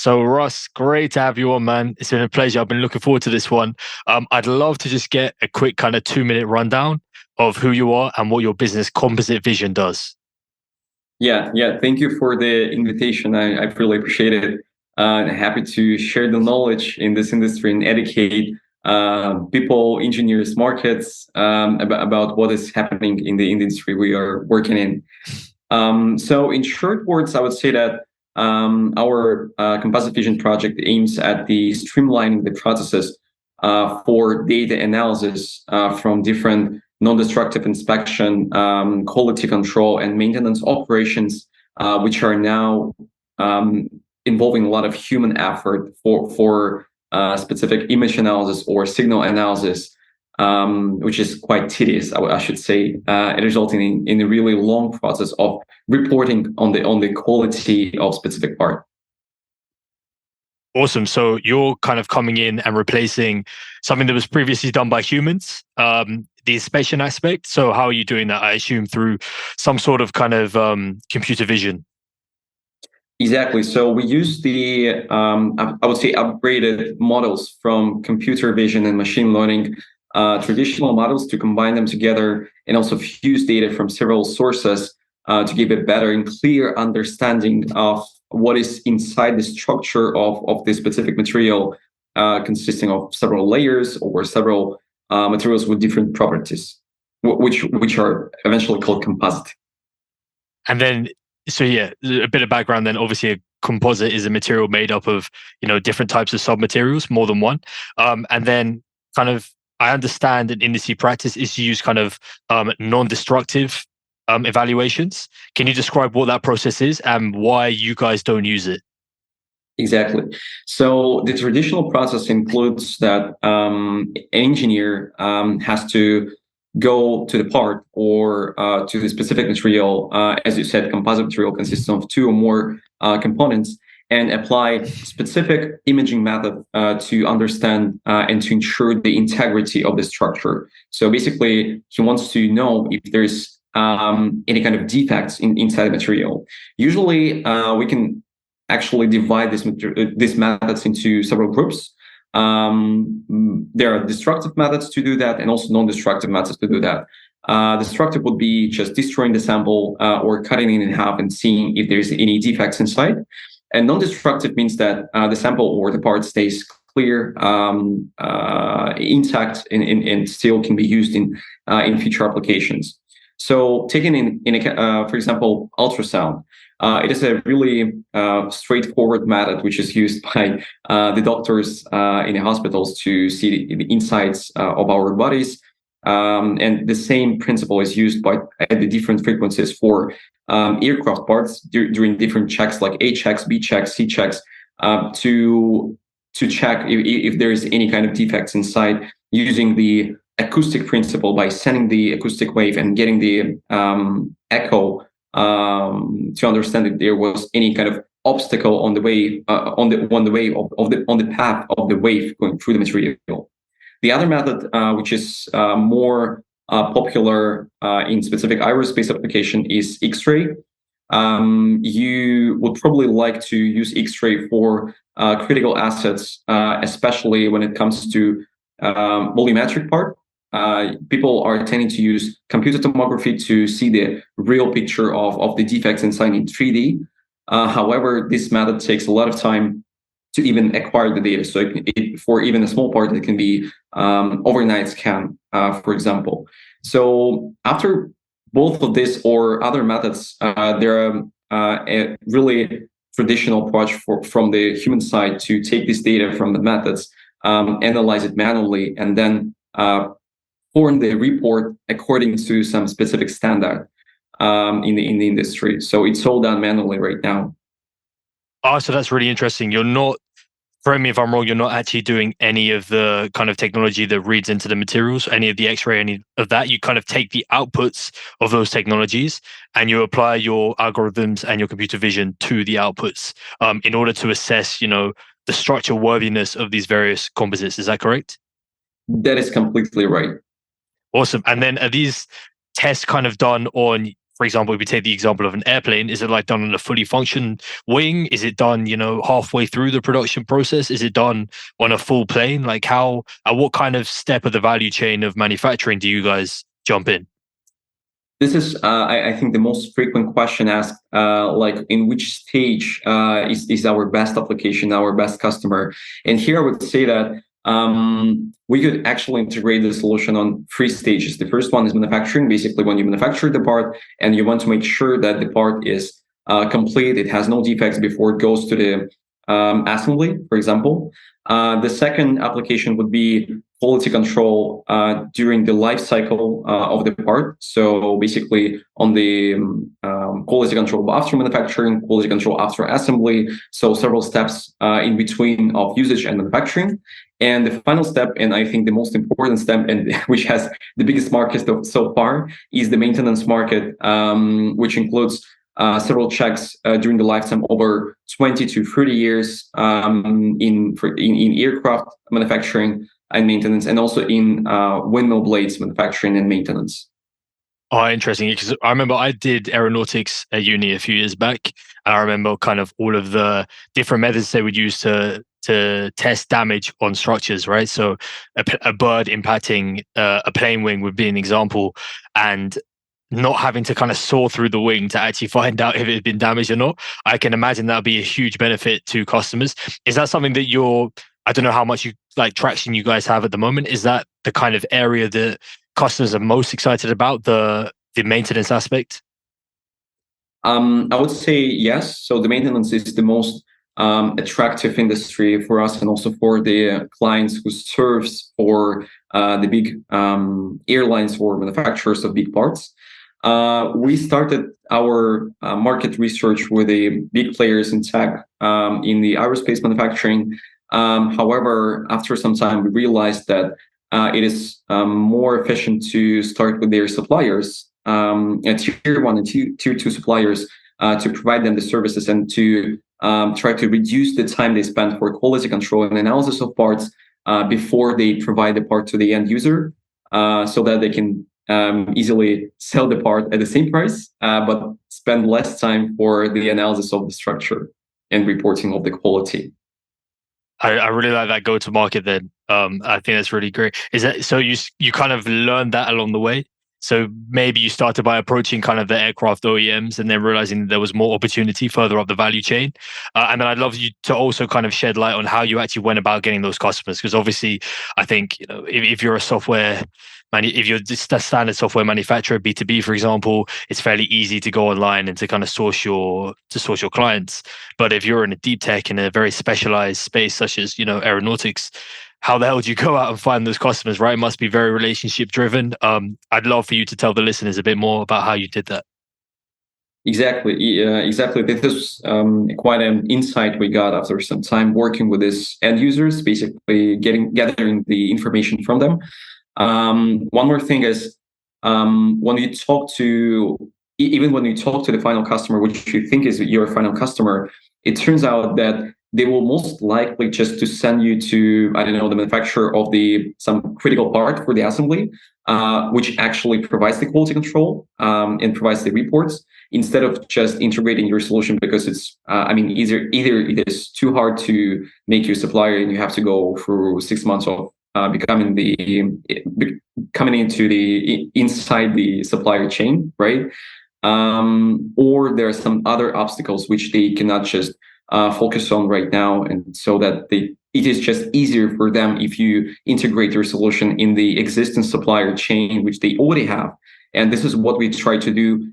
So, Russ, great to have you on, man. It's been a pleasure. I've been looking forward to this one. I'd love to just get a quick kind of 2 minute rundown of who you are and what your business Composite Vision does. Yeah. Thank you for the invitation. I really appreciate it. Happy to share the knowledge in this industry and educate people, engineers, markets about what is happening in the industry we are working in. So, in short words, I would say that our Composite Vision project aims at the streamlining the processes for data analysis from different non-destructive inspection, quality control, and maintenance operations, which are now involving a lot of human effort for specific image analysis or signal analysis, which is quite tedious, I should say, resulting in a really long process of reporting on the quality of specific part. Awesome. So you're kind of coming in and replacing something that was previously done by humans, the inspection aspect. So how are you doing that? I assume through some sort of kind of computer vision. Exactly. So we use the, I would say, upgraded models from computer vision and machine learning, traditional models, to combine them together and also fuse data from several sources to give a better and clear understanding of what is inside the structure of this specific material, consisting of several layers or several materials with different properties, which are eventually called composite. And then, so yeah, a bit of background then. Obviously, a composite is a material made up of, different types of submaterials, more than one. And then kind of, I understand an industry practice is to use kind of non-destructive evaluations. Can you describe what that process is and why you guys don't use it? Exactly. So the traditional process includes that an engineer has to go to the part or to the specific material. As you said, composite material consists of two or more components, and apply specific imaging method to understand and to ensure the integrity of the structure. So basically, he wants to know if there's any kind of defects inside the material. Usually, we can actually divide these methods into several groups. There are destructive methods to do that, and also non-destructive methods to do that. Destructive would be just destroying the sample or cutting it in half and seeing if there's any defects inside. And non-destructive means that the sample or the part stays clear, intact, and still can be used in future applications. So, taking for example, ultrasound. It is a really straightforward method which is used by the doctors in the hospitals to see the insides of our bodies. And the same principle is used at the different frequencies for aircraft parts during different checks like A checks, B checks, C checks, to check if there is any kind of defects inside, using the acoustic principle by sending the acoustic wave and getting the echo to understand if there was any kind of obstacle on the way on the path of the wave going through the material. The other method, which is more popular in specific aerospace application, is X-ray. You would probably like to use X-ray for critical assets, especially when it comes to volumetric part. People are tending to use computer tomography to see the real picture of the defects inside in 3D. However, this method takes a lot of time to even acquire the data. So for even a small part, it can be overnight scan, for example. So after both of this or other methods, there are a really traditional approach from the human side to take this data from the methods, analyze it manually, and then form the report according to some specific standard in the industry. So it's all done manually right now. Oh, so that's really interesting. You're not, correct me if I'm wrong, you're not actually doing any of the kind of technology that reads into the materials, any of the X-ray, any of that. You kind of take the outputs of those technologies and you apply your algorithms and your computer vision to the outputs in order to assess, the structural worthiness of these various composites. Is that correct? That is completely right. Awesome. And then are these tests kind of done on for example, if we take the example of an airplane, is it like done on a fully functioned wing? Is it done, halfway through the production process? Is it done on a full plane? Like how, at what kind of step of the value chain of manufacturing do you guys jump in? This is, I think, the most frequent question asked, like in which stage is our best application, our best customer? And here I would say that we could actually integrate the solution on three stages. The first one is manufacturing, basically when you manufacture the part and you want to make sure that the part is complete, it has no defects before it goes to the assembly, for example. The second application would be quality control during the life cycle of the part. So basically on the quality control after manufacturing, quality control after assembly. So several steps in between of usage and manufacturing. And the final step, and I think the most important step, and which has the biggest market so far, is the maintenance market, which includes several checks during the lifetime over 20 to 30 years in aircraft manufacturing and maintenance, and also in windmill blades manufacturing and maintenance. Oh, interesting. Because I remember I did aeronautics at uni a few years back, and I remember kind of all of the different methods they would use to test damage on structures, right? So a bird impacting a plane wing would be an example, and not having to kind of saw through the wing to actually find out if it had been damaged or not. I can imagine that would be a huge benefit to customers. Is that something that I don't know how much traction you guys have at the moment. Is that the kind of area that customers are most excited about, the maintenance aspect? I would say yes. So the maintenance is the most attractive industry for us and also for the clients who serves for the big airlines or manufacturers of big parts. We started our market research with the big players in tech in the aerospace manufacturing. However, after some time, we realized that it is more efficient to start with their suppliers, tier one and tier two suppliers, to provide them the services and to try to reduce the time they spend for quality control and analysis of parts before they provide the part to the end user, so that they can easily sell the part at the same price, but spend less time for the analysis of the structure and reporting of the quality. I really like that go-to-market then. I think that's really great. Is that so? You kind of learned that along the way. So maybe you started by approaching kind of the aircraft OEMs and then realizing there was more opportunity further up the value chain. And then I'd love you to also kind of shed light on how you actually went about getting those customers. Because obviously, I think if you're a if you're just a standard software manufacturer, B2B, for example, it's fairly easy to go online and to kind of source your clients. But if you're in a deep tech in a very specialized space, such as, aeronautics, how the hell do you go out and find those customers, right? It must be very relationship driven. I'd love for you to tell the listeners a bit more about how you did that. Exactly. Exactly. This is quite an insight we got after some time working with these end users, basically gathering the information from them. One more thing is when you talk to the final customer, which you think is your final customer, it turns out that they will most likely just to send you to, I don't know, the manufacturer of some critical part for the assembly, which actually provides the quality control and provides the reports, instead of just integrating your solution, because it's, either it is too hard to make you a supplier and you have to go through 6 months of coming into inside the supplier chain, right? Or there are some other obstacles which they cannot just focus on right now, and so that it is just easier for them if you integrate your solution in the existing supplier chain which they already have. And this is what we try to do,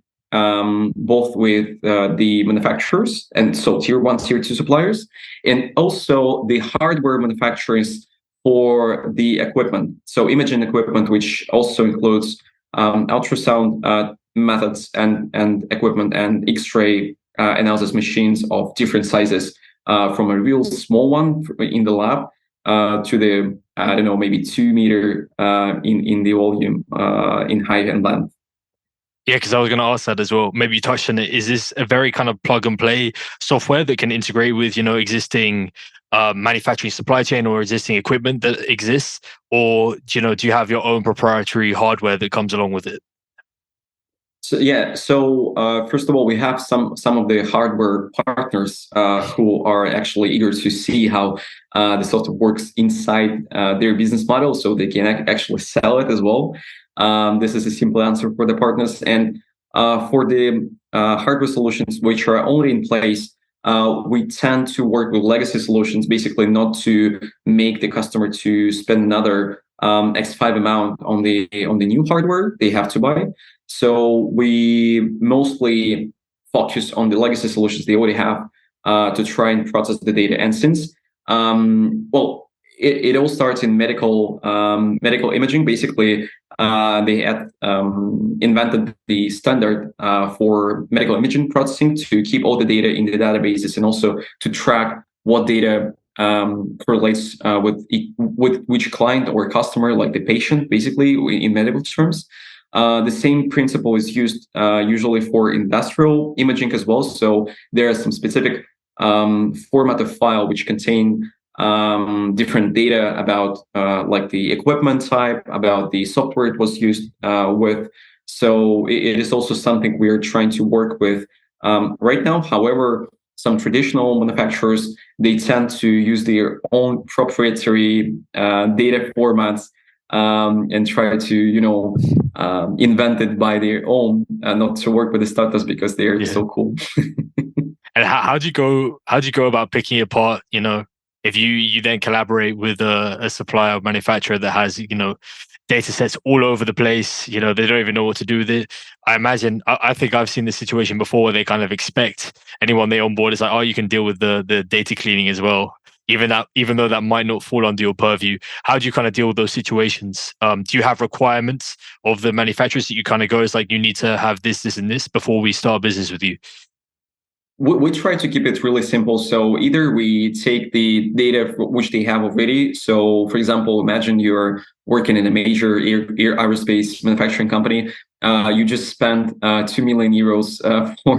both with the manufacturers, and so tier one, tier two suppliers, and also the hardware manufacturers for the equipment. So imaging equipment, which also includes ultrasound methods and equipment and X-ray analysis machines of different sizes, from a real small one in the lab to the, I don't know, maybe 2 meter in the volume, in height and length. Yeah, because I was going to ask that as well. Maybe you touched on it. Is this a very kind of plug and play software that can integrate with, existing manufacturing supply chain or existing equipment that exists? Or, do you have your own proprietary hardware that comes along with it? First of all, we have some of the hardware partners who are actually eager to see how the software works inside their business model, so they can actually sell it as well. This is a simple answer for the partners, and for the hardware solutions which are already in place, we tend to work with legacy solutions, basically not to make the customer to spend another X5 amount on the new hardware they have to buy. So we mostly focus on the legacy solutions they already have to try and process the data. And since it all starts in medical imaging. Basically, they had invented the standard for medical imaging processing to keep all the data in the databases and also to track what data correlates with which client or customer, like the patient, basically in medical terms. The same principle is used usually for industrial imaging as well. So there are some specific format of file which contain different data about like the equipment type, about the software it was used with. So it is also something we are trying to work with right now. However, some traditional manufacturers, they tend to use their own proprietary data formats and try to invent it by their own, not to work with the startups because they're so cool. And how do you go about picking apart, if you then collaborate with a supplier or manufacturer that has, data sets all over the place, they don't even know what to do with it. I imagine, I think I've seen this situation before where they kind of expect anyone they onboard is like, oh, you can deal with the data cleaning as well. Even though that might not fall under your purview. How do you kind of deal with those situations? Do you have requirements of the manufacturers that you kind of go, it's like, you need to have this, this, and this before we start business with you? We try to keep it really simple. So either we take the data which they have already. So for example, imagine you're working in a major aerospace manufacturing company. You just spent 2 million euros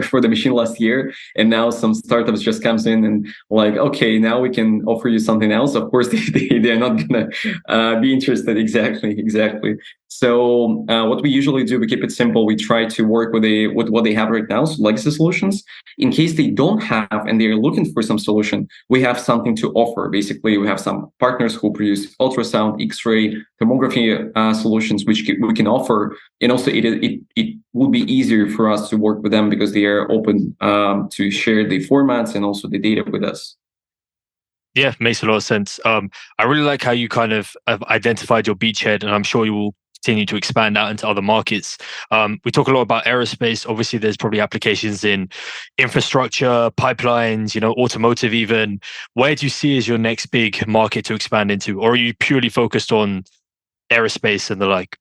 for the machine last year, and now some startups just comes in and like, okay, now we can offer you something else. Of course, they're not gonna be interested. Exactly. So what we usually do, we keep it simple. We try to work with what they have right now, so legacy solutions. In case they don't have and they're looking for some solution, we have something to offer. Basically, we have some partners who produce ultrasound, X-ray, thermography solutions which we can offer, and also it would be easier for us to work with them because they are open to share the formats and also the data with us. Yeah, makes a lot of sense. I really like how you kind of have identified your beachhead, and I'm sure you will continue to expand out into other markets. We talk a lot about aerospace. Obviously, there's probably applications in infrastructure, pipelines, automotive even. Where do you see as your next big market to expand into? Or are you purely focused on aerospace and the like?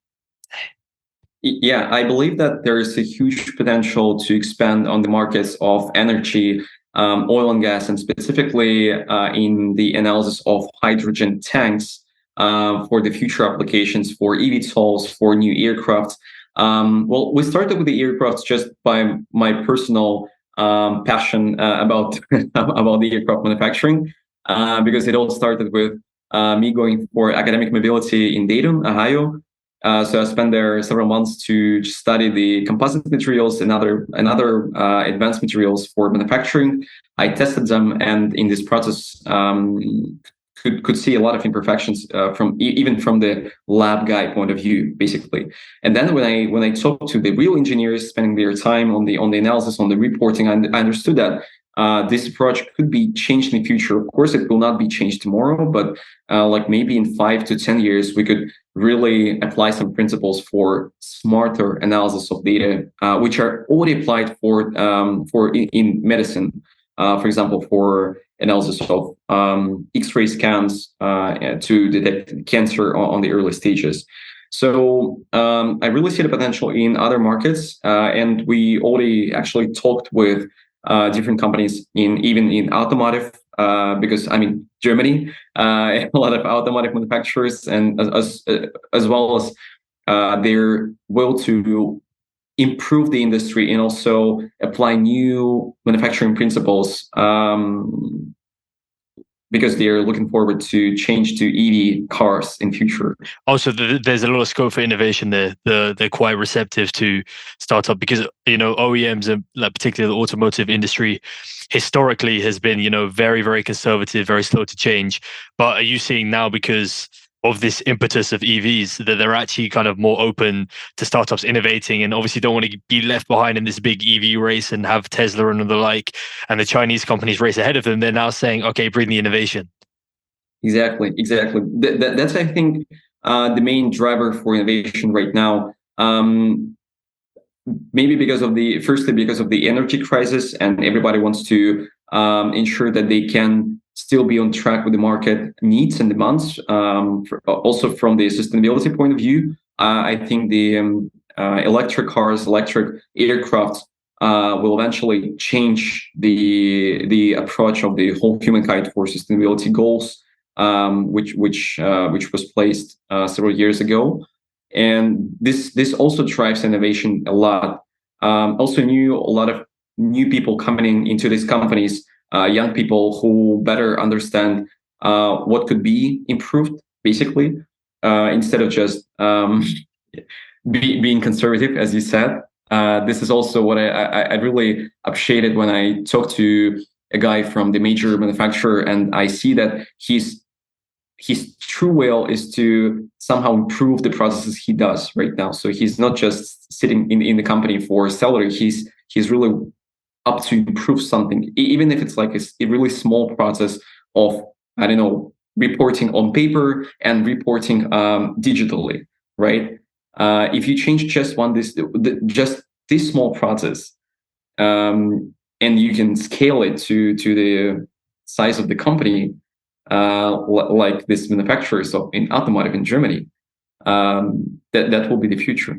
Yeah, I believe that there is a huge potential to expand on the markets of energy, oil and gas, and specifically in the analysis of hydrogen tanks for the future applications for eVTOLs, for new aircrafts. We started with the aircrafts just by my personal passion about about the aircraft manufacturing, because it all started with me going for academic mobility in Dayton, Ohio. So I spent there several months to study the composite materials and other advanced materials for manufacturing. I tested them, and in this process, could see a lot of imperfections from even from the lab guy point of view, basically. And then when I talked to the real engineers, spending their time on the analysis, on the reporting, I understood that this approach could be changed in the future. Of course, it will not be changed tomorrow, but like maybe in 5 to 10 years, we could really apply some principles for smarter analysis of data, which are already applied for in medicine. For example, for analysis of X-ray scans to detect cancer on the early stages. So I really see the potential in other markets, and we already actually talked with different companies even in automotive, because I mean Germany, a lot of automotive manufacturers, and as well as their will to improve the industry and also apply new manufacturing principles because they're looking forward to change to EV cars in future. Also, there's a lot of scope for innovation there. They're quite receptive to startup because OEMs and like particularly the automotive industry historically has been very very conservative, very slow to change. But are you seeing now because of this impetus of EVs that they're actually kind of more open to startups innovating and obviously don't want to be left behind in this big EV race and have Tesla and the like and the Chinese companies race ahead of them? They're now saying, okay, bring the innovation. Exactly. That's I think the main driver for innovation right now. Maybe because of the energy crisis, and everybody wants to ensure that they can still be on track with the market needs and demands. Also from the sustainability point of view, I think the electric cars, electric aircraft will eventually change the approach of the whole humankind for sustainability goals, which was placed several years ago. And this also drives innovation a lot. Also, a lot of new people coming into these companies, young people who better understand what could be improved, basically, instead of just being conservative, as you said. This is also what I really appreciated when I talked to a guy from the major manufacturer, and I see that his true will is to somehow improve the processes he does right now. So he's not just sitting in the company for salary. He's really up to improve something, even if it's like a really small process of, I don't know, reporting on paper and reporting digitally, right? If you change just this small process, and you can scale it to the size of the company, like this manufacturers in automotive in Germany, that will be the future.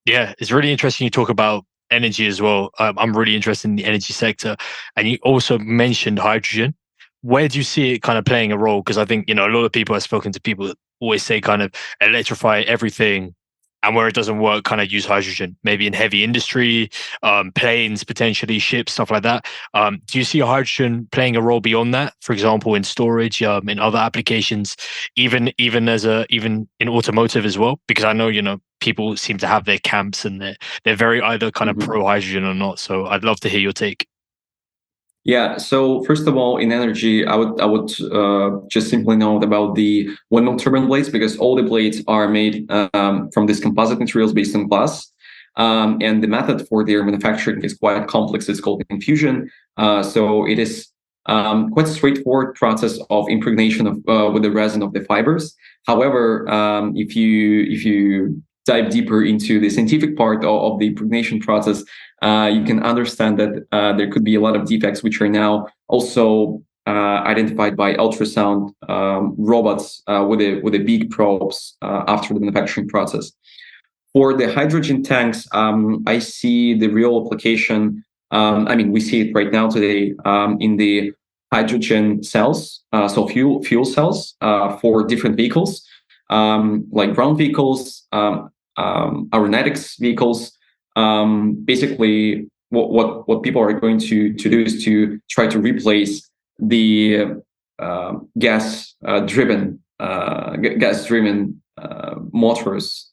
Yeah, it's really interesting you talk about energy as well. I'm really interested in the energy sector. And you also mentioned hydrogen. Where do you see it kind of playing a role? Because I think, a lot of people I've spoken to, people always say kind of electrify everything. And where it doesn't work, kind of use hydrogen, maybe in heavy industry, planes, potentially ships, stuff like that. Do you see hydrogen playing a role beyond that? For example, in storage, in other applications, even in automotive as well? Because I know people seem to have their camps and they're very either kind of pro hydrogen or not. So I'd love to hear your take. Yeah. So first of all, in energy, I would just simply note about the windmill turbine blades, because all the blades are made from these composite materials based on glass, and the method for their manufacturing is quite complex. It's called infusion. So it is quite a straightforward process of impregnation of with the resin of the fibers. However, if you dive deeper into the scientific part of the impregnation process, you can understand that there could be a lot of defects, which are now also identified by ultrasound robots with a big probes after the manufacturing process. For the hydrogen tanks, I see the real application. We see it right now today in the hydrogen cells, so fuel cells for different vehicles, like ground vehicles, aeronautics vehicles. Basically, what people are going to do is to try to replace the gas driven motors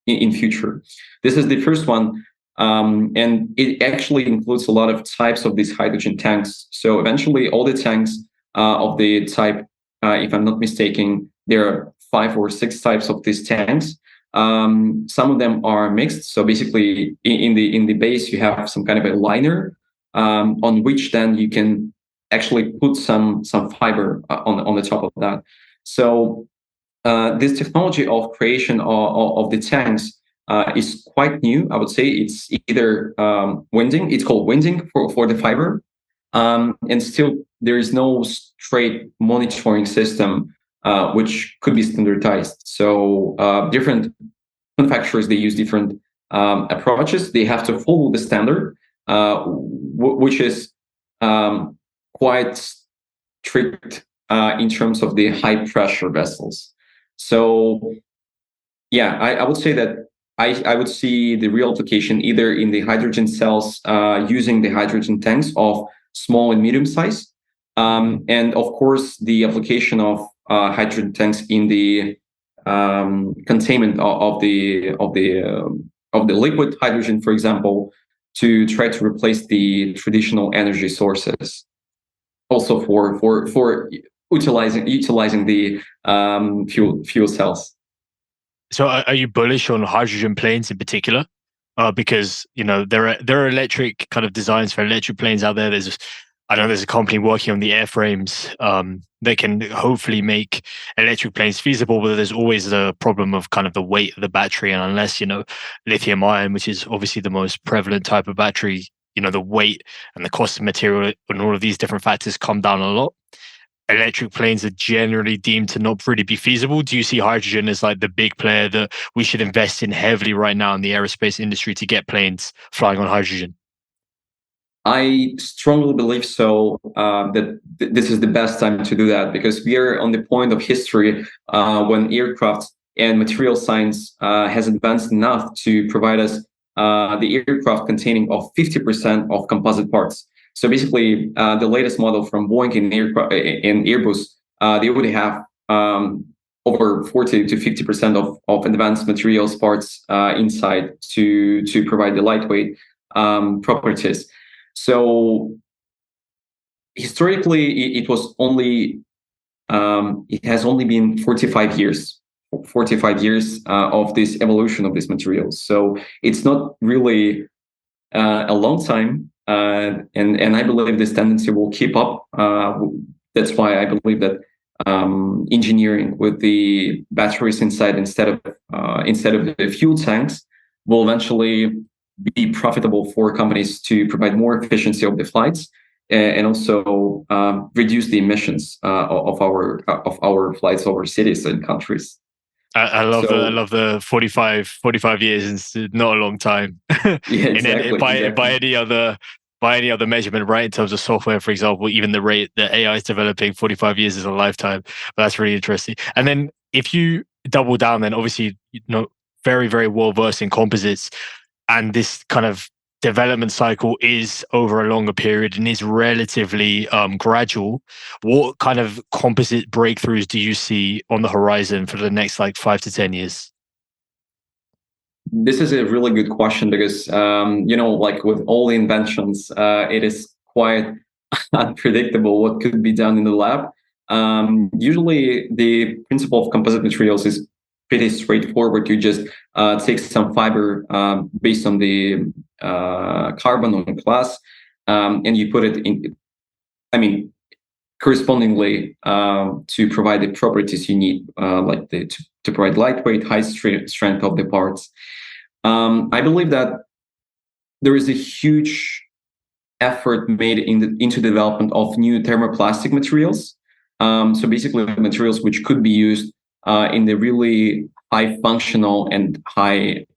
in future. This is the first one, and it actually includes a lot of types of these hydrogen tanks. So eventually, all the tanks of the type, if I'm not mistaken, there are 5 or 6 types of these tanks. Some of them are mixed. So basically, in the base, you have some kind of a liner on which then you can actually put some fiber on the top of that. So this technology of creation of the tanks is quite new. I would say it's either winding. It's called winding for the fiber, and still there is no straight monitoring system which could be standardized. So different manufacturers, they use different approaches. They have to follow the standard, which is quite strict in terms of the high pressure vessels. So yeah, I would say that I would see the real application either in the hydrogen cells using the hydrogen tanks of small and medium size, And of course, the application of hydrogen tanks in the containment of the liquid hydrogen, for example, to try to replace the traditional energy sources. Also for utilizing the fuel cells. So are you bullish on hydrogen planes in particular? Because there are electric kind of designs for electric planes out there. I know there's a company working on the airframes. They can hopefully make electric planes feasible, but there's always the problem of kind of the weight of the battery, and unless lithium ion, which is obviously the most prevalent type of battery, the weight and the cost of material and all of these different factors come down a lot. Electric planes are generally deemed to not really be feasible. Do you see hydrogen as like the big player that we should invest in heavily right now in the aerospace industry to get planes flying on hydrogen? I strongly believe so, that this is the best time to do that, because we are on the point of history when aircraft and material science has advanced enough to provide us the aircraft containing of 50% of composite parts. So basically, the latest model from Boeing and Airbus, they would have over 40 to 50% of advanced materials parts inside to provide the lightweight properties. So historically, it was only it has only been 45 years of this evolution of these materials. So it's not really a long time. And I believe this tendency will keep up. That's why I believe that engineering with the batteries inside instead of the fuel tanks will eventually be profitable for companies to provide more efficiency of the flights and also reduce the emissions of our flights over cities and countries. I love the 45 years. It's not a long time. Yeah, exactly. And then by any other measurement, right? In terms of software, for example, even the rate that AI is developing, 45 years is a lifetime. But that's really interesting. And then if you double down, then obviously, very, very well versed in composites, and this kind of development cycle is over a longer period and is relatively gradual. What kind of composite breakthroughs do you see on the horizon for the next 5 to 10 years? This is a really good question because, like with all inventions, it is quite unpredictable what could be done in the lab. Usually, the principle of composite materials is pretty straightforward. You just take some fiber based on the carbon on glass, and you put it in, correspondingly to provide the properties you need, to provide lightweight, high strength of the parts. I believe that there is a huge effort made into the development of new thermoplastic materials. So basically, materials which could be used in the really high functional and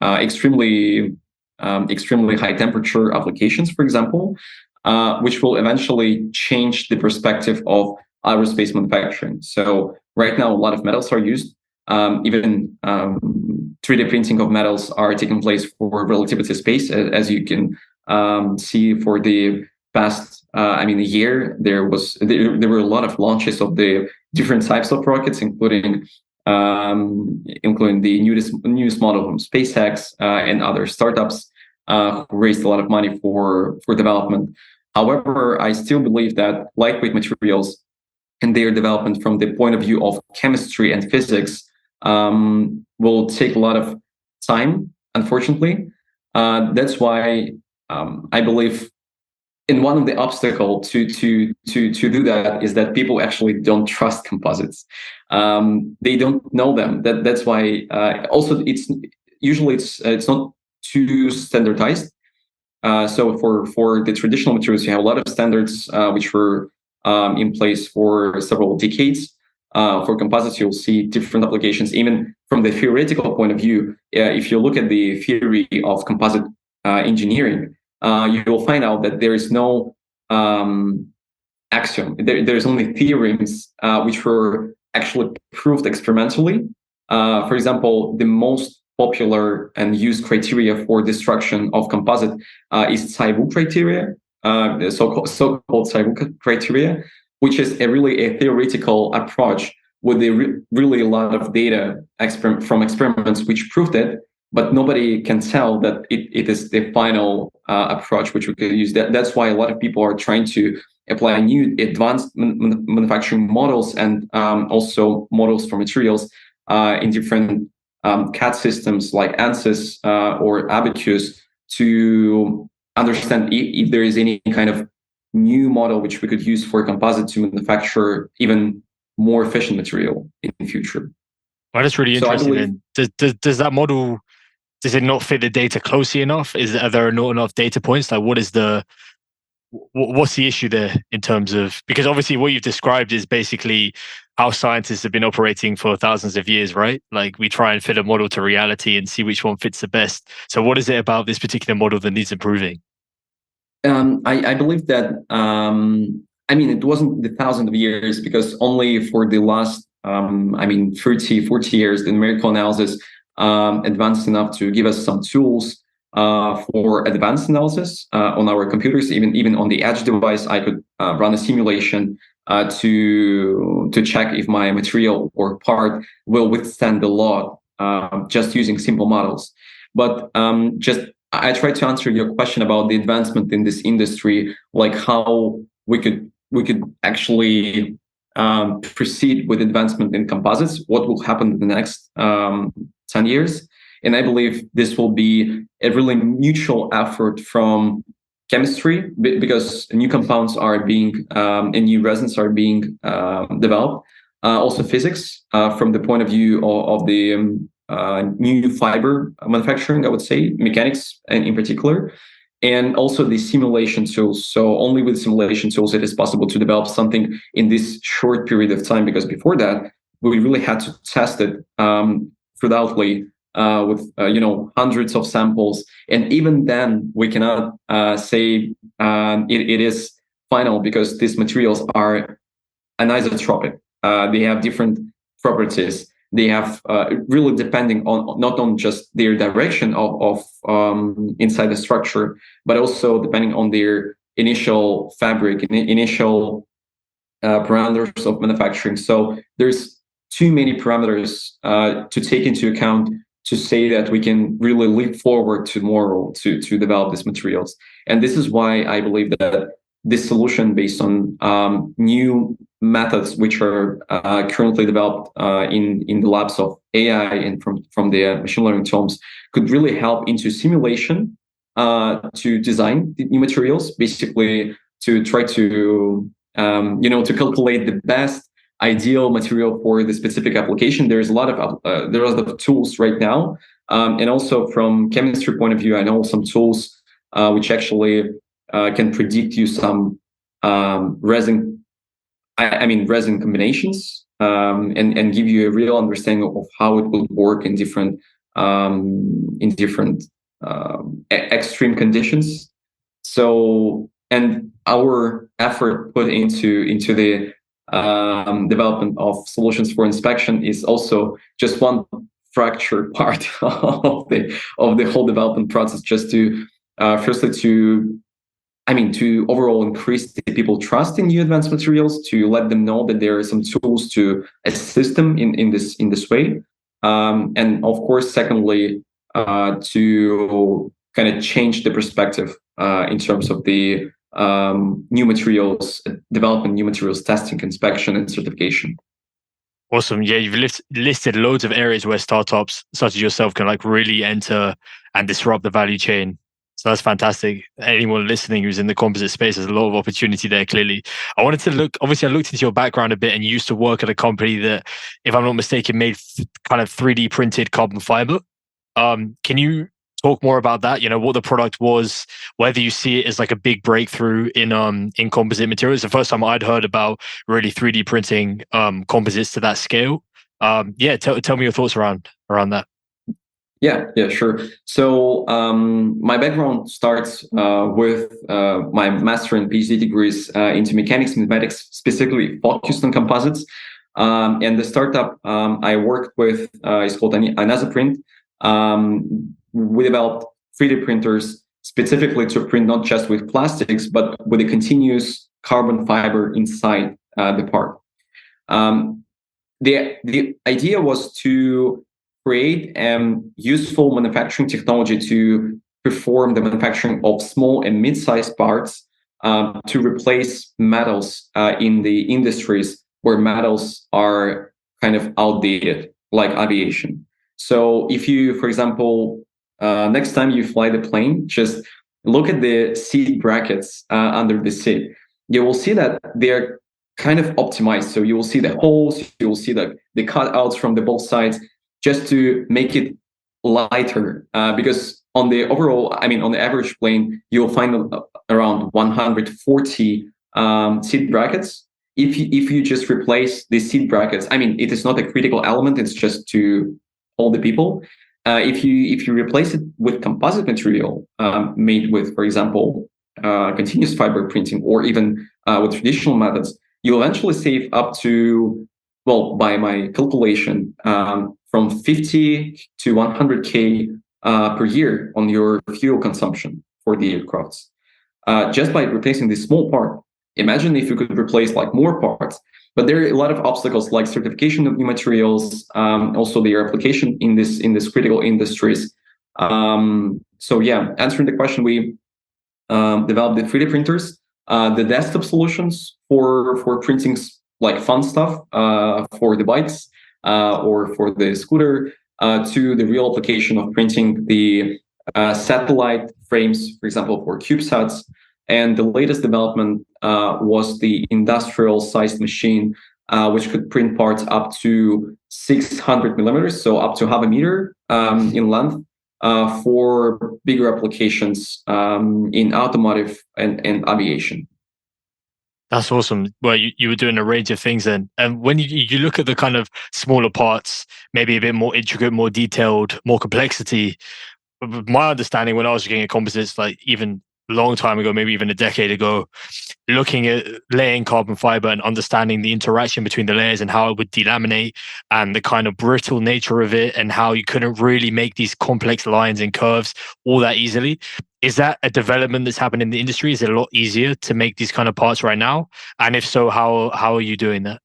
extremely high temperature applications, for example, which will eventually change the perspective of aerospace manufacturing. So right now, a lot of metals are used. Even 3D printing of metals are taking place for relativity space, as you can see for the past a year. There were a lot of launches of the different types of rockets, including the newest model from SpaceX and other startups who raised a lot of money for development. However, I still believe that lightweight materials and their development from the point of view of chemistry and physics will take a lot of time, unfortunately. That's why I believe in one of the obstacles to do that is that people actually don't trust composites. They don't know them. That's why also it's not too standardized. So for the traditional materials, you have a lot of standards which were in place for several decades. For composites, you'll see different applications, even from the theoretical point of view. If you look at the theory of composite engineering, you will find out that there is no axiom. There's only theorems which were actually proved experimentally. For example, the most popular and used criteria for destruction of composite is Saiwu criteria, the so-called Saiwu criteria. which is a theoretical approach with really a lot of data from experiments which proved it, but nobody can tell that it is the final approach which we could use. That's why a lot of people are trying to apply new advanced manufacturing models and also models for materials in different CAD systems like ANSYS or Abacus to understand if there is any kind of new model which we could use for composite to manufacture even more efficient material in the future. Well, that's really interesting. And does that model, does it not fit the data closely enough? Are there not enough data points? Like, what's the issue there in terms of, because obviously what you've described is basically how scientists have been operating for thousands of years, right? Like, we try and fit a model to reality and see which one fits the best. So what is it about this particular model that needs improving? I believe that, it wasn't the thousands of years, because only for the last, 30, 40 years, the numerical analysis advanced enough to give us some tools for advanced analysis on our computers. Even on the edge device, I could run a simulation to check if my material or part will withstand the load just using simple models. But I tried to answer your question about the advancement in this industry, like how we could actually proceed with advancement in composites, what will happen in the next 10 years. And I believe this will be a really mutual effort from chemistry, because new compounds are being, and new resins are being developed. Also physics, from the point of view of the new fiber manufacturing, I would say, mechanics in particular, and also the simulation tools. So only with simulation tools it is possible to develop something in this short period of time, because before that we really had to test it thoroughly with hundreds of samples, and even then we cannot say it is final, because these materials are anisotropic. They have different properties. They have really depending on not on just their direction of inside the structure, but also depending on their initial fabric, initial parameters of manufacturing. So there's too many parameters to take into account to say that we can really leap forward tomorrow to develop these materials. And this is why I believe that this solution based on new methods which are currently developed in the labs of AI and from the machine learning tools could really help into simulation to design the new materials, basically to try to to calculate the best ideal material for the specific application. There's a lot of tools right now, and also from chemistry point of view, I know some tools which actually can predict you some resin combinations and give you a real understanding of how it will work in different extreme conditions. So, and our effort put into the development of solutions for inspection is also just one fractured part of the whole development process, just to firstly to overall increase the people trust in new advanced materials, to let them know that there are some tools to assist them in this way, and of course secondly to kind of change the perspective in terms of the new materials development, new materials testing, inspection, and certification. Awesome. Yeah, you've listed loads of areas where startups such as yourself can like really enter and disrupt the value chain. So that's fantastic. Anyone listening who's in the composite space, there's a lot of opportunity there, clearly. I wanted to look, obviously I looked into your background a bit, and you used to work at a company that, if I'm not mistaken, made kind of 3D printed carbon fiber. Can you talk more about that? What the product was, whether you see it as like a big breakthrough in composite materials. The first time I'd heard about really 3D printing composites to that scale. Tell me your thoughts around that. Yeah, sure. So my background starts with my master and PhD degrees into mechanics and mathematics, specifically focused on composites. And the startup I worked with is called Anisoprint. We developed 3D printers specifically to print not just with plastics, but with a continuous carbon fiber inside the part. The idea was to create useful manufacturing technology to perform the manufacturing of small and mid-sized parts to replace metals in the industries where metals are kind of outdated, like aviation. So if you, for example, next time you fly the plane, just look at the seat brackets under the seat. You will see that they're kind of optimized. So you will see the holes, you will see the cutouts from the both sides, just to make it lighter. Because on the average plane, you'll find around 140 seat brackets. If you just replace the seat brackets, it is not a critical element. It's just to hold the people. If you replace it with composite material made with, for example, continuous fiber printing, or even with traditional methods, you'll eventually save up to, well, by my calculation, from 50 to 100K per year on your fuel consumption for the aircrafts, just by replacing this small part. Imagine if you could replace like more parts. But there are a lot of obstacles, like certification of new materials, also their application in this critical industries. So yeah, answering the question, we developed the 3D printers, the desktop solutions for printing like fun stuff for the bikes or for the scooter, to the real application of printing the satellite frames, for example, for CubeSats. And the latest development was the industrial-sized machine, which could print parts up to 600 millimeters, so up to half a meter in length, for bigger applications in automotive and aviation. That's awesome. Well, you were doing a range of things then. And when you look at the kind of smaller parts, maybe a bit more intricate, more detailed, more complexity, my understanding when I was looking at composites, like even a long time ago, maybe even a decade ago, looking at laying carbon fiber and understanding the interaction between the layers and how it would delaminate and the kind of brittle nature of it and how you couldn't really make these complex lines and curves all that easily. Is that a development that's happened in the industry? Is it a lot easier to make these kind of parts right now? And if so, how are you doing that?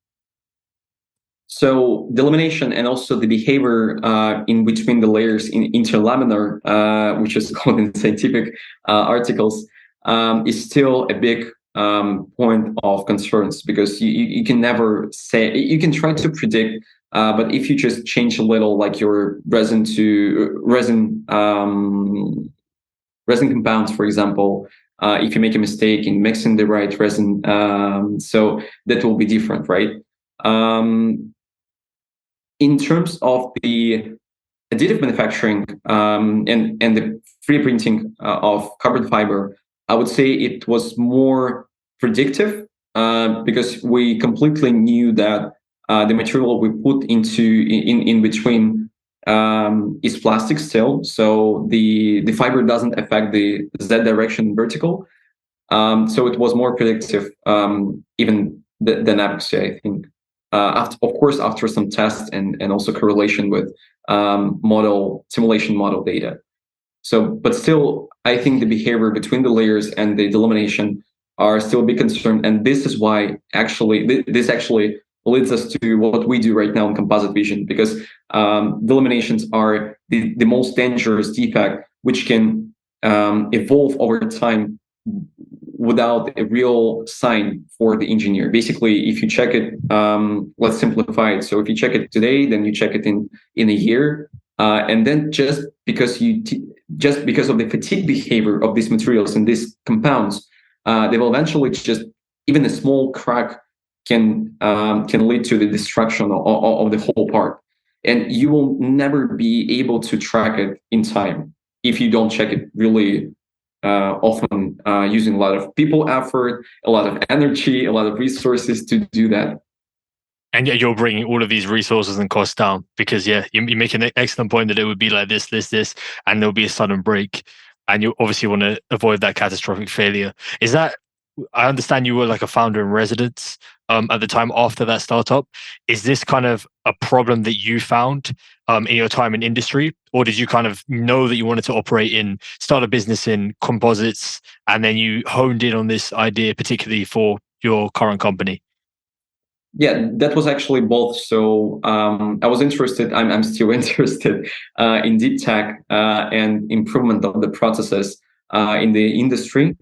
So delamination and also the behavior in between the layers in interlaminar, which is called in scientific articles, is still a big point of concerns, because you can never say, you can try to predict, but if you just change a little, like your resin compounds, for example, if you make a mistake in mixing the right resin, so that will be different, right? In terms of the additive manufacturing and the 3D printing of carbon fiber, I would say it was more predictive because we completely knew that the material we put in between is plastic still, so the fiber doesn't affect the Z direction vertical. So it was more predictive even than epoxy, I think. After some tests and also correlation with simulation model data. So, but still, I think the behavior between the layers and the delamination are still a big concern. And this is why this actually leads us to what we do right now in Composite Vision, because delaminations are the most dangerous defect, which can evolve over time without a real sign for the engineer. Basically, if you check it, let's simplify it. So if you check it today, then you check it in a year, and then just because of the fatigue behavior of these materials and these compounds, they will eventually even a small crack can lead to the destruction of the whole part, and you will never be able to track it in time if you don't check it really often, using a lot of people effort, a lot of energy, a lot of resources to do that. And yet you're bringing all of these resources and costs down, because you make an excellent point that it would be like this, and there'll be a sudden break, and you obviously want to avoid that catastrophic failure. Is that, I understand you were like a founder in residence at the time after that startup. Is this kind of a problem that you found in your time in industry, or did you kind of know that you wanted to start a business in composites, and then you honed in on this idea particularly for your current company? Yeah, that was actually both. So I was interested. I'm still interested in deep tech and improvement of the processes in the industry.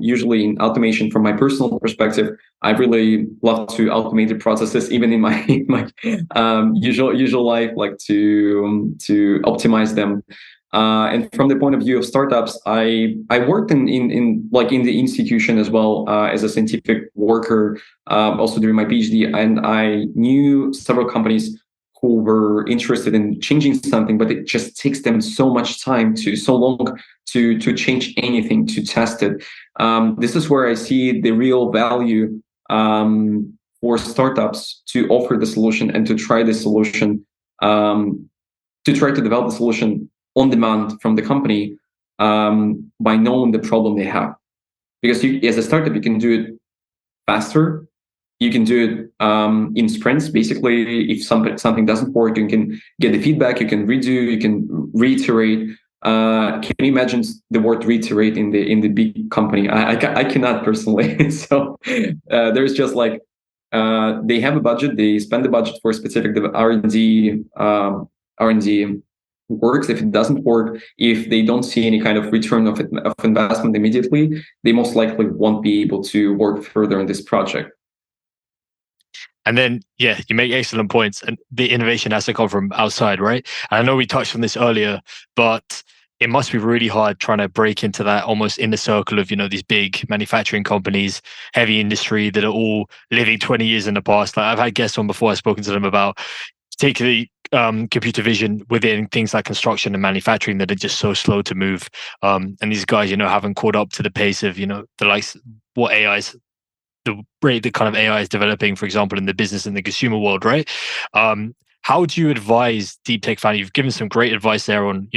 Usually in automation, from my personal perspective, I really love to automate the processes, even in my in my usual life, like to optimize them. And from the point of view of startups, I worked in like in the institution as well as a scientific worker, also during my PhD, and I knew several companies who were interested in changing something, but it just takes them so much time so long to change anything, to test it. This is where I see the real value for startups to offer the solution and to try the solution, to try to develop the solution on demand from the company, by knowing the problem they have. Because as a startup, you can do it faster. You can do it in sprints. Basically, if something doesn't work, you can get the feedback. You can redo. You can reiterate. Can you imagine the word reiterate in the big company? I cannot personally. So there's just like they have a budget. They spend the budget for a specific R&D works. If it doesn't work, if they don't see any kind of return of investment immediately, they most likely won't be able to work further on this project. And then, yeah, you make excellent points. And the innovation has to come from outside, right? And I know we touched on this earlier, but it must be really hard trying to break into that almost inner circle of, these big manufacturing companies, heavy industry that are all living 20 years in the past. Like I've had guests on before, I've spoken to them about particularly computer vision within things like construction and manufacturing that are just so slow to move. And these guys, haven't caught up to the pace of, the likes what AI's the rate that kind of AI is developing, for example, in the business and the consumer world, right? How do you advise deep tech founders? You've given some great advice there on,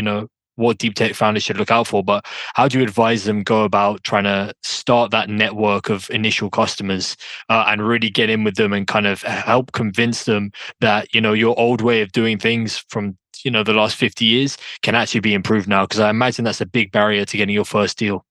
what deep tech founders should look out for, but how do you advise them go about trying to start that network of initial customers and really get in with them and kind of help convince them that, your old way of doing things from, the last 50 years can actually be improved now? Because I imagine that's a big barrier to getting your first deal.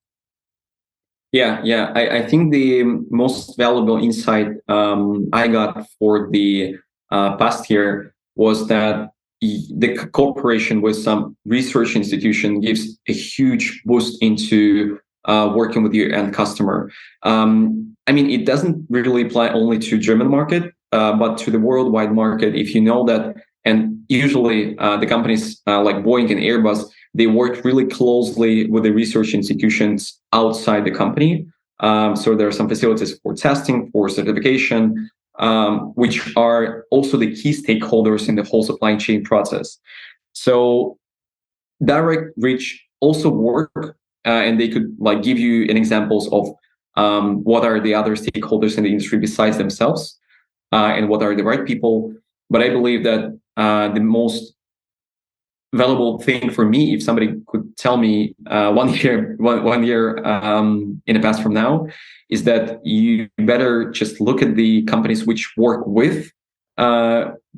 Yeah. I think the most valuable insight I got for the past year was that the cooperation with some research institution gives a huge boost into working with your end customer. I mean, it doesn't really apply only to German market, but to the worldwide market. If you know that, and usually the companies like Boeing and Airbus, they work really closely with the research institutions outside the company. So there are some facilities for testing, for certification, which are also the key stakeholders in the whole supply chain process. So direct reach also work, and they could like give you an examples of what are the other stakeholders in the industry besides themselves, and what are the right people. But I believe that the most valuable thing for me, if somebody could tell me 1 year in the past from now, is that you better just look at the companies which work with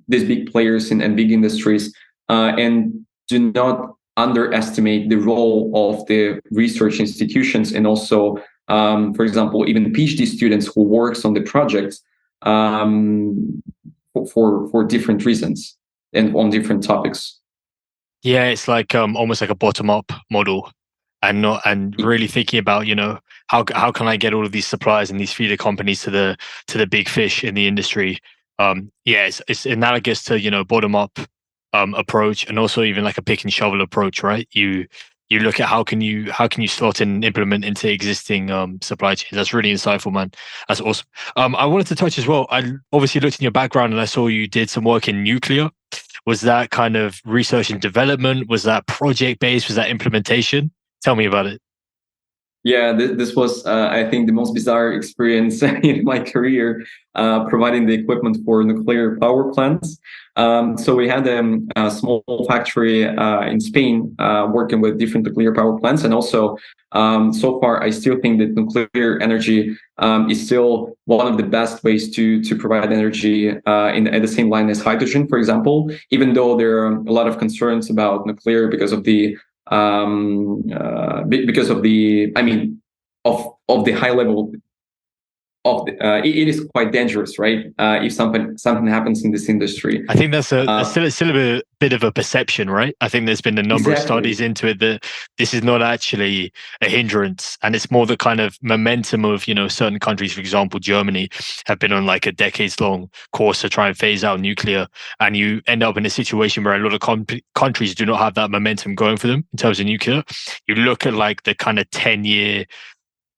these big players and big industries, and do not underestimate the role of the research institutions, and also, for example, even PhD students who works on the projects for different reasons and on different topics. Yeah, it's like almost like a bottom up model, and really thinking about, how can I get all of these suppliers and these feeder companies to the big fish in the industry. Yeah, it's analogous to, bottom up approach, and also even like a pick and shovel approach, right? You look at how can you slot and implement into existing supply chains. That's really insightful, man. That's awesome. I wanted to touch as well. I obviously looked in your background and I saw you did some work in nuclear. Was that kind of research and development? Was that project based? Was that implementation? Tell me about it. Yeah, this was, I think, the most bizarre experience in my career, providing the equipment for nuclear power plants. So we had a small factory in Spain working with different nuclear power plants. And also, so far, I still think that nuclear energy is still one of the best ways to provide energy at the same line as hydrogen, for example, even though there are a lot of concerns about nuclear because of the I mean, of the high level it is quite dangerous, right? If something happens in this industry. I think that's still a bit of a perception, right? I think there's been a number of studies Exactly. into it that this is not actually a hindrance, and it's more the kind of momentum of, certain countries, for example, Germany, have been on like a decades-long course to try and phase out nuclear, and you end up in a situation where a lot of countries do not have that momentum going for them in terms of nuclear. You look at like the kind of 10-year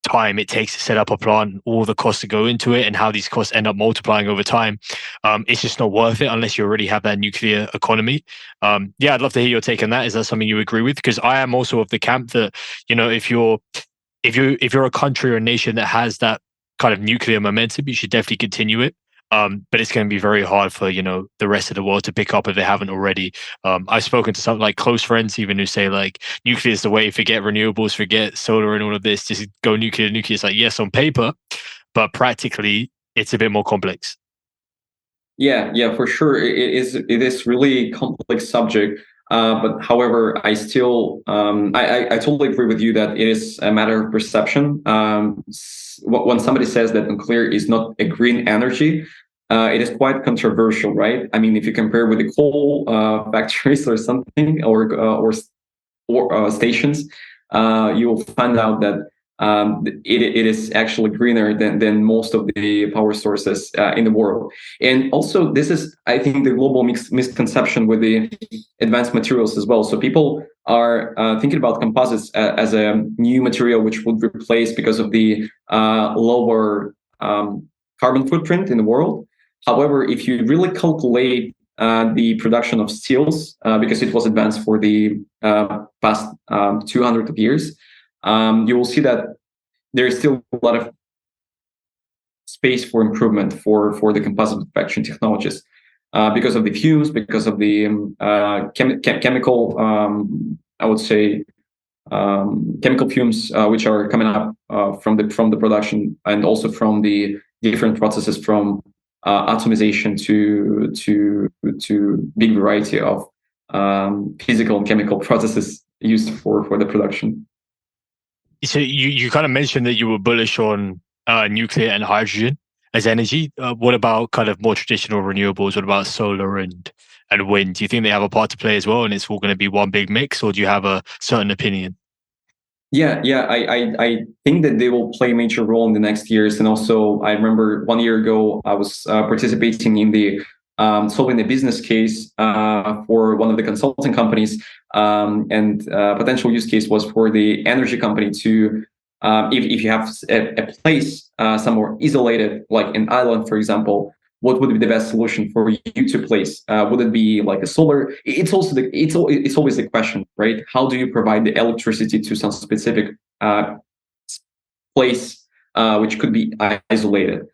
time it takes to set up a plant, all the costs that go into it, and how these costs end up multiplying over time. It's just not worth it unless you already have that nuclear economy. Yeah, I'd love to hear your take on that. Is that something you agree with? Because I am also of the camp that, if you're a country or a nation that has that kind of nuclear momentum, you should definitely continue it. But it's going to be very hard for the rest of the world to pick up if they haven't already. I've spoken to some like close friends even who say like nuclear is the way. Forget renewables, forget solar and all of this. Just go nuclear. Nuclear is like, yes, on paper, but practically it's a bit more complex. Yeah, for sure. It is really complex subject. But however, I still I totally agree with you that it is a matter of perception. When somebody says that nuclear is not a green energy, it is quite controversial, right? I mean, if you compare with the coal factories or something, or stations, you will find out that it is actually greener than most of the power sources in the world. And also, this is, I think, the global misconception with the advanced materials as well. So people are thinking about composites as a new material which would replace because of the lower carbon footprint in the world. However, if you really calculate the production of steels, because it was advanced for the past 200 of years, you will see that there is still a lot of space for improvement for the composite manufacturing technologies, because of the fumes, because of the chemical, I would say, chemical fumes which are coming up from the production, and also from the different processes from atomization to big variety of physical and chemical processes used for the production. So you kind of mentioned that you were bullish on nuclear and hydrogen as energy. What about kind of more traditional renewables? What about solar and wind? Do you think they have a part to play as well, and it's all going to be one big mix, or do you have a certain opinion? Yeah, I think that they will play a major role in the next years. And also, I remember 1 year ago, I was participating in the solving a business case for one of the consulting companies, and potential use case was for the energy company to, if you have a place somewhere isolated, like an island, for example, what would be the best solution for you to place? Would it be like a solar? It's also it's always the question, right? How do you provide the electricity to some specific place which could be isolated?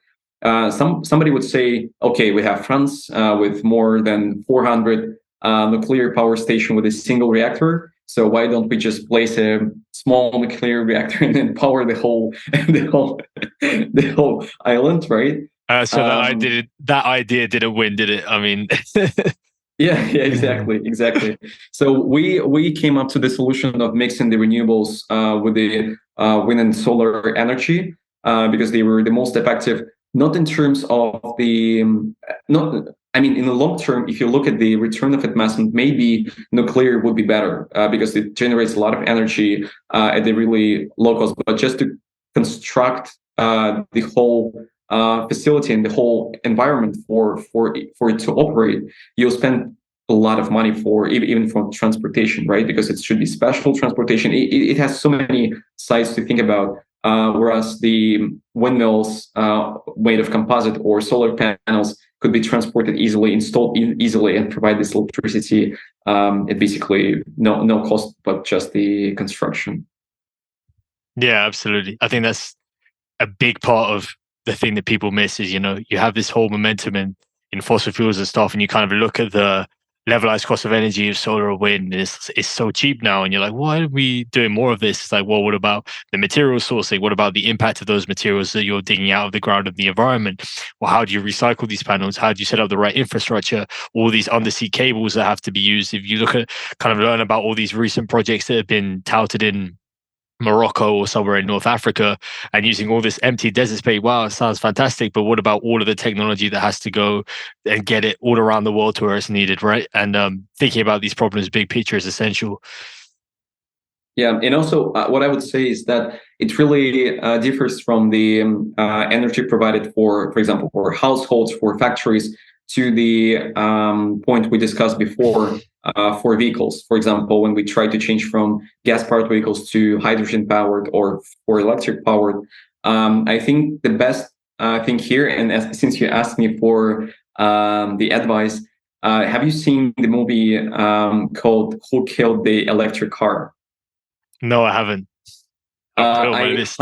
Somebody would say, okay, we have France with more than 400 nuclear power station with a single reactor. So why don't we just place a small nuclear reactor and then power the whole the whole island, right? So that idea didn't win, did it? I mean, yeah, exactly. So we came up to the solution of mixing the renewables with the wind and solar energy, because they were the most effective. Not in terms of the not. I mean, in the long term, if you look at the return of investment, maybe nuclear would be better because it generates a lot of energy at a really low cost. But just to construct the whole facility and the whole environment for it to operate, you'll spend a lot of money for even for transportation, right? Because it should be special transportation. It has so many sides to think about. Whereas the windmills made of composite or solar panels could be transported easily, installed easily, and provide this electricity at basically no cost, but just the construction. Yeah, absolutely. I think that's a big part of the thing that people miss is, you have this whole momentum in fossil fuels and stuff, and you kind of look at the levelized cost of energy of solar or wind, and it's so cheap now, and you're like, why are we doing more of this? It's like, well, what about the material sourcing? What about the impact of those materials that you're digging out of the ground of the environment? Well, how do you recycle these panels? How do you set up the right infrastructure? All these undersea cables that have to be used. If you look at kind of learn about all these recent projects that have been touted in Morocco or somewhere in North Africa and using all this empty desert space. Wow, it sounds fantastic. But what about all of the technology that has to go and get it all around the world to where it's needed, right? And thinking about these problems, big picture is essential. Yeah, and also what I would say is that it really differs from the energy provided for example, for households, for factories, to the point we discussed before for vehicles. For example, when we try to change from gas-powered vehicles to hydrogen-powered or for electric-powered, I think the best thing here, and since you asked me for the advice, have you seen the movie called "Who Killed the Electric Car"? No, I haven't. I'll put it on my list.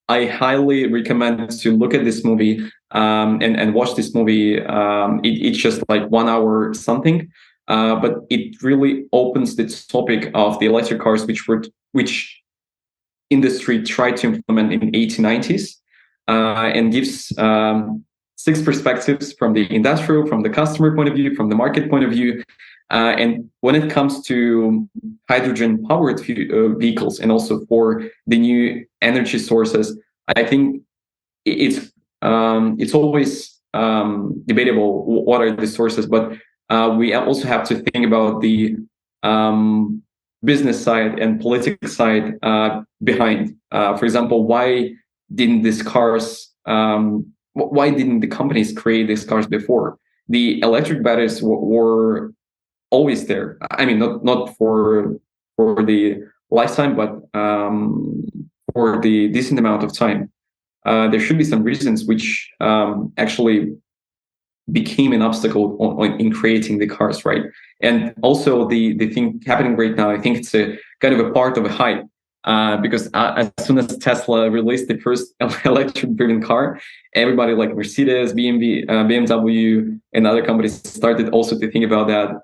I highly recommend to look at this movie and watch this movie. It's just like 1 hour something, but it really opens the topic of the electric cars, which industry tried to implement in 1890s, and gives 6 perspectives from the industrial, from the customer point of view, from the market point of view. And when it comes to hydrogen-powered vehicles, and also for the new energy sources, I think it's always debatable what are the sources, but we also have to think about the business side and political side behind. For example, why didn't the companies create these cars before? The electric batteries were always there. I mean, not for the lifetime, but for the decent amount of time. There should be some reasons which actually became an obstacle in creating the cars, right? And also the thing happening right now, I think it's a kind of a part of a hype. Because as soon as Tesla released the first electric-driven car, everybody like Mercedes, BMW, and other companies started also to think about that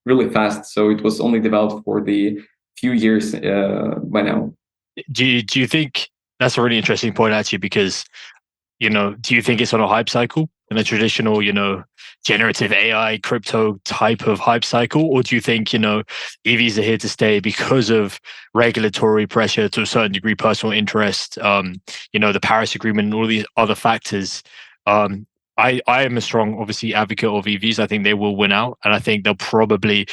really fast. So it was only developed for the few years by now. Do you think that's a really interesting point, actually? Because, do you think it's on a hype cycle, in a traditional, generative AI crypto type of hype cycle? Or do you think, EVs are here to stay because of regulatory pressure, to a certain degree, personal interest, the Paris Agreement and all these other factors? I am a strong, obviously, advocate of EVs. I think they will win out. And I think we're probably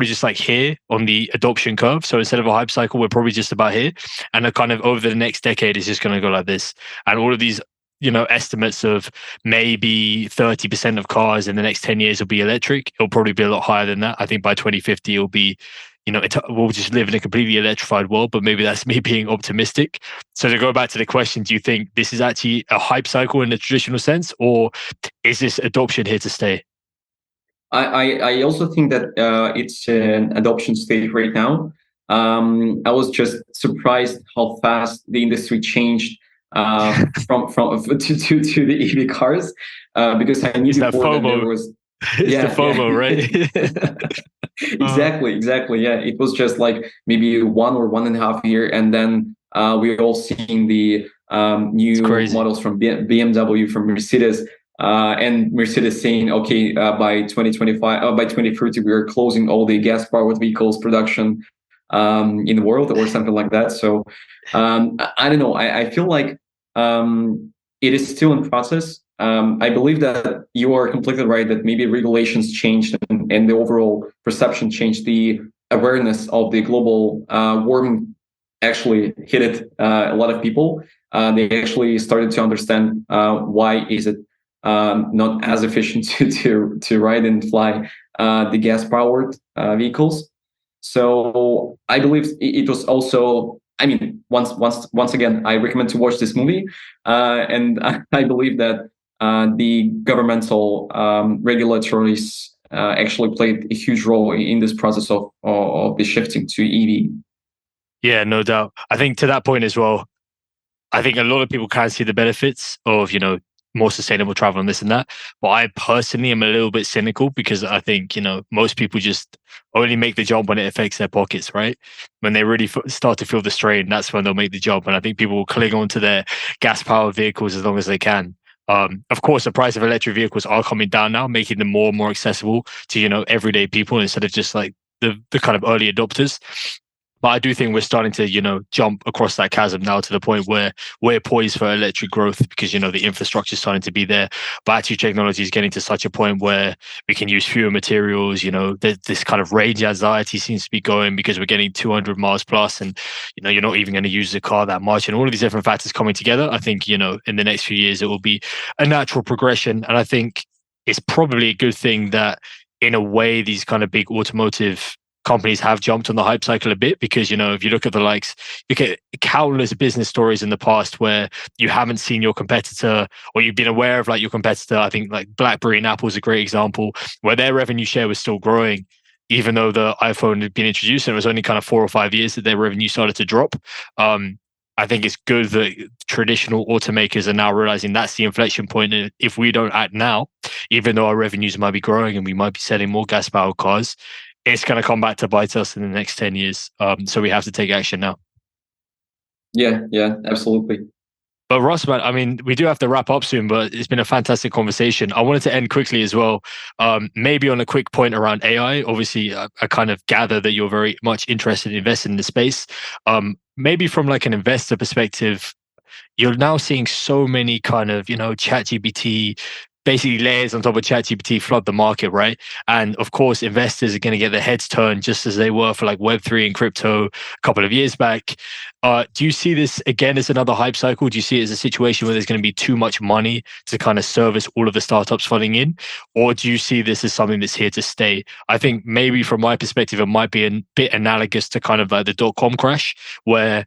just like here on the adoption curve. So instead of a hype cycle, we're probably just about here. And a kind of over the next decade, it's just going to go like this. And all of these, estimates of maybe 30% of cars in the next 10 years will be electric. It'll probably be a lot higher than that. I think by 2050, it'll be, we'll just live in a completely electrified world, but maybe that's me being optimistic. So to go back to the question, do you think this is actually a hype cycle in the traditional sense, or is this adoption here to stay? I also think that it's an adoption stage right now. I was just surprised how fast the industry changed from to the EV cars, because I knew before that there was it's the FOMO, right? Exactly. Yeah, it was just like maybe 1.5 years, and then we're all seeing the new models from BMW, from Mercedes, and Mercedes saying, okay, by 2025, by 2030, we are closing all the gas-powered vehicles production in the world, or something like that. So I don't know. I feel like it is still in process. I believe that you are completely right that maybe regulations changed, and the overall perception changed. The awareness of the global warming actually hit it a lot of people. They actually started to understand why is it not as efficient to ride and fly the gas-powered vehicles. So I believe it was also, I mean, once again, I recommend to watch this movie, and I believe that the governmental regulatories actually played a huge role in this process of the shifting to EV. Yeah, no doubt. I think to that point as well, I think a lot of people can see the benefits of, more sustainable travel and this and that. But I personally am a little bit cynical, because I think, most people just only make the jump when it affects their pockets, right? When they really start to feel the strain, that's when they'll make the jump. And I think people will cling on to their gas-powered vehicles as long as they can. Of course, the price of electric vehicles are coming down now, making them more and more accessible to, everyday people, instead of just like the kind of early adopters. But I do think we're starting to, jump across that chasm now to the point where we're poised for electric growth because, the infrastructure is starting to be there. Battery technology is getting to such a point where we can use fewer materials. This kind of range anxiety seems to be going because we're getting 200 miles plus, and, you're not even going to use the car that much. And all of these different factors coming together, I think, in the next few years, it will be a natural progression. And I think it's probably a good thing that, in a way, these kind of big automotive companies have jumped on the hype cycle a bit because, if you look at look at countless business stories in the past where you haven't seen your competitor, or you've been aware of like your competitor. I think like BlackBerry and Apple is a great example where their revenue share was still growing, even though the iPhone had been introduced, and it was only kind of 4 or 5 years that their revenue started to drop. I think it's good that traditional automakers are now realizing that's the inflection point. And if we don't act now, even though our revenues might be growing and we might be selling more gas-powered cars, it's going to come back to bite us in the next 10 years. So we have to take action now. Yeah, absolutely. But Russ, man, I mean, we do have to wrap up soon, but it's been a fantastic conversation. I wanted to end quickly as well, maybe on a quick point around AI. Obviously, I kind of gather that you're very much interested in investing in the space. Maybe from like an investor perspective, you're now seeing so many kind of, ChatGPT, basically layers on top of ChatGPT flood the market, right? And of course, investors are going to get their heads turned just as they were for like Web3 and crypto a couple of years back. Do you see this again as another hype cycle? Do you see it as a situation where there's going to be too much money to kind of service all of the startups flooding in? Or do you see this as something that's here to stay? I think maybe from my perspective, it might be a bit analogous to kind of like the dot-com crash, where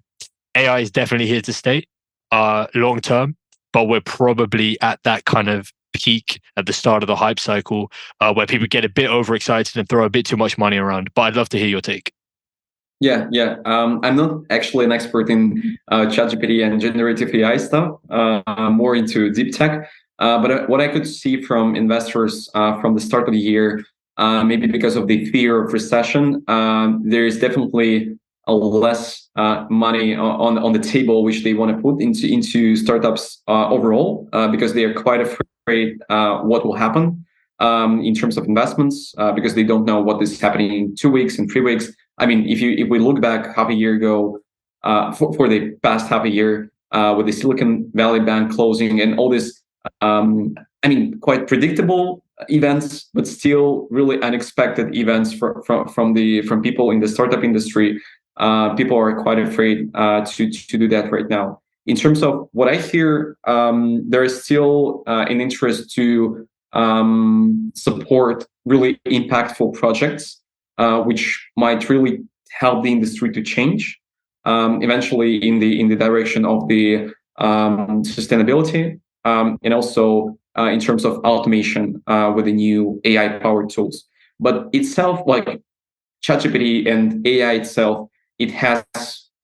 AI is definitely here to stay long term, but we're probably at that kind of peak at the start of the hype cycle where people get a bit overexcited and throw a bit too much money around. But I'd love to hear your take. Yeah. I'm not actually an expert in ChatGPT and generative AI stuff. I'm more into deep tech. But what I could see from investors from the start of the year, maybe because of the fear of recession, there is definitely a less money on the table which they want to put into startups overall, because they are quite afraid what will happen in terms of investments, because they don't know what is happening in 2 weeks and 3 weeks. I mean, if we look back half a year ago, for the past half a year, with the Silicon Valley Bank closing and all this, quite predictable events, but still really unexpected events from people in the startup industry. People are quite afraid to do that right now. In terms of what I hear, there is still an interest to support really impactful projects, which might really help the industry to change eventually in the direction of the sustainability, and also in terms of automation with the new AI-powered tools. But itself, like ChatGPT and AI itself, it has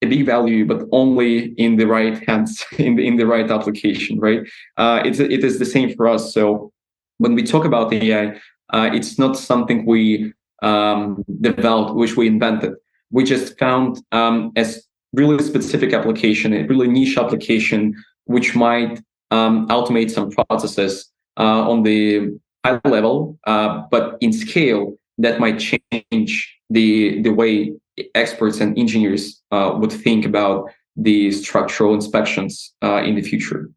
a big value, but only in the right hands, in the right application, right? It is the same for us. So when we talk about AI, it's not something we developed, which we invented. We just found as really specific application, a really niche application, which might automate some processes on the high level, but in scale that might change the way experts and engineers would think about the structural inspections in the future.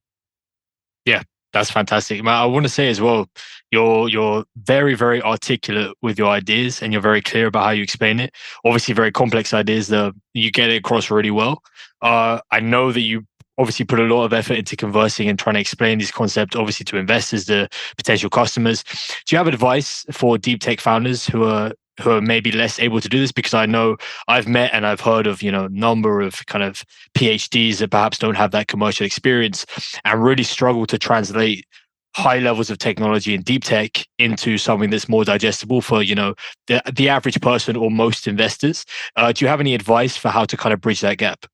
Yeah, that's fantastic. I want to say as well, you're very, very articulate with your ideas, and you're very clear about how you explain it. Obviously, very complex ideas that you get it across really well. I know that you obviously put a lot of effort into conversing and trying to explain this concept, obviously, to investors, the potential customers. Do you have advice for deep tech founders who are maybe less able to do this? Because I know I've met and I've heard of, number of kind of PhDs that perhaps don't have that commercial experience and really struggle to translate high levels of technology and deep tech into something that's more digestible for, the average person or most investors. Do you have any advice for how to kind of bridge that gap?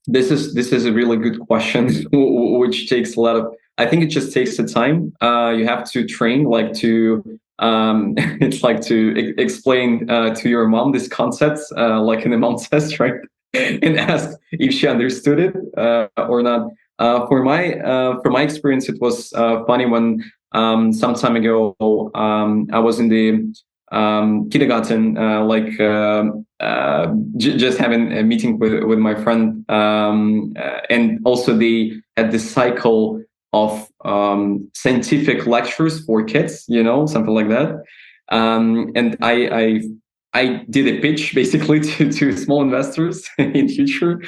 This is a really good question, which takes a lot of. I think it just takes the time. You have to train, it's like to explain to your mom this concept, like in a mom test, right? And ask if she understood it or not. For my experience, it was funny when some time ago I was in the kindergarten, just having a meeting with my friend, and also they had this cycle of scientific lectures for kids, something like that. And I did a pitch basically to small investors in future,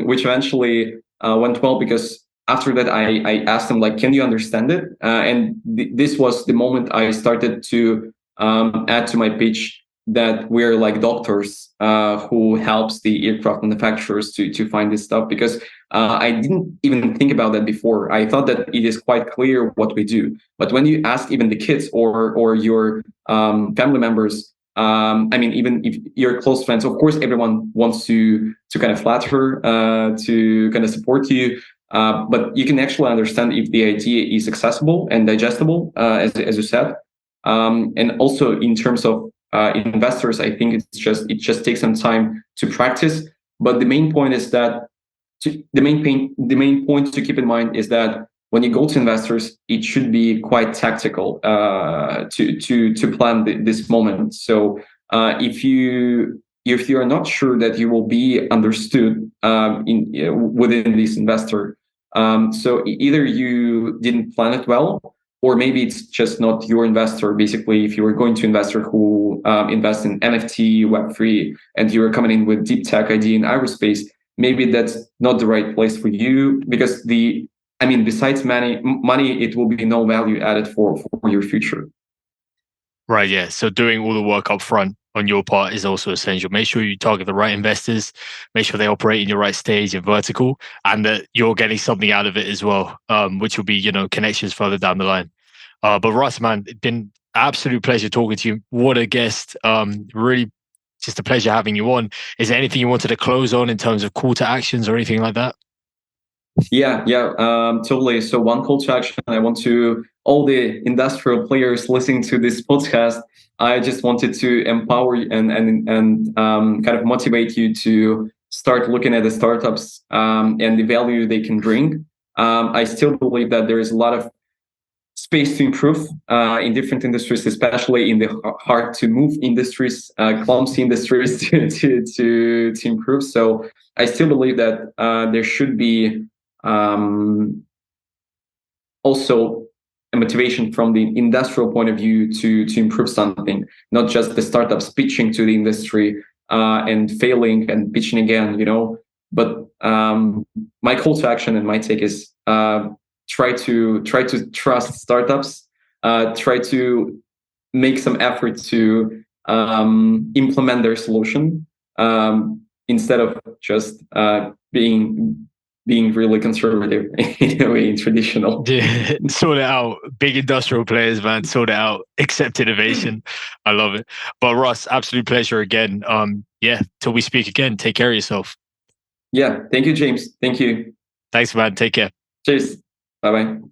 which eventually went well, because after that I asked them, like, can you understand it? And this was the moment I started to add to my pitch that we're like doctors who helps the aircraft manufacturers to find this stuff, because I didn't even think about that before. I thought that it is quite clear what we do, but when you ask even the kids or your family members, I mean, even if you're close friends, of course, everyone wants to kind of flatter, to kind of support you. But you can actually understand if the idea is accessible and digestible, as you said. And also in terms of investors, I think it just takes some time to practice. But the main point is that the main point to keep in mind is that when you go to investors, it should be quite tactical to plan this moment. So if you are not sure that you will be understood within this investor, so either you didn't plan it well, or maybe it's just not your investor. Basically, if you were going to investor who invest in NFT, Web3, and you are coming in with deep tech idea in aerospace, maybe that's not the right place for you, because besides money, it will be no value added for your future. Right, yeah. So doing all the work up front on your part is also essential. Make sure you target the right investors, make sure they operate in your right stage and vertical, and that you're getting something out of it as well, which will be, connections further down the line. But Russ, man, it's been absolute pleasure talking to you. What a guest. Really just a pleasure having you on. Is there anything you wanted to close on in terms of call to actions or anything like that? Yeah, totally. So one call to action, I want to all the industrial players listening to this podcast. I just wanted to empower and kind of motivate you to start looking at the startups and the value they can bring. I still believe that there is a lot of space to improve in different industries, especially in the hard to move industries, clumsy industries to improve. So I still believe that there should be also a motivation from the industrial point of view to improve something, not just the startups pitching to the industry and failing and pitching again, But my call to action and my take is try to trust startups, try to make some effort to implement their solution, instead of just being really conservative in a way, traditional. Yeah, sort it out. Big industrial players, man, sort it out. Accept innovation. I love it. But Russ, absolute pleasure again. Yeah, till we speak again, take care of yourself. Yeah, thank you, James. Thank you. Thanks, man. Take care. Cheers. Bye bye.